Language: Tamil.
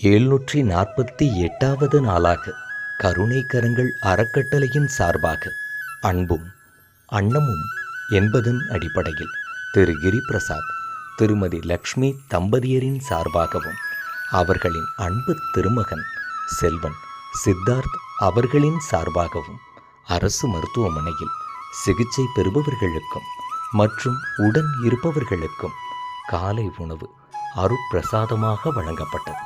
748வது நாளாக கருணை கரங்கள் அறக்கட்டளையின் சார்பாக அன்பும் அன்னமும் என்பதன் அடிப்படையில் திரு கிரிபிரசாத் திருமதி லக்ஷ்மி தம்பதியரின் சார்பாகவும் அவர்களின் அன்பு திருமகன் செல்வன் சித்தார்த் அவர்களின் சார்பாகவும் அரசு மருத்துவமனையில் சிகிச்சை பெறுபவர்களுக்கும் மற்றும் உடன் இருப்பவர்களுக்கும் காலை உணவு அருட்பிரசாதமாக வழங்கப்பட்டது.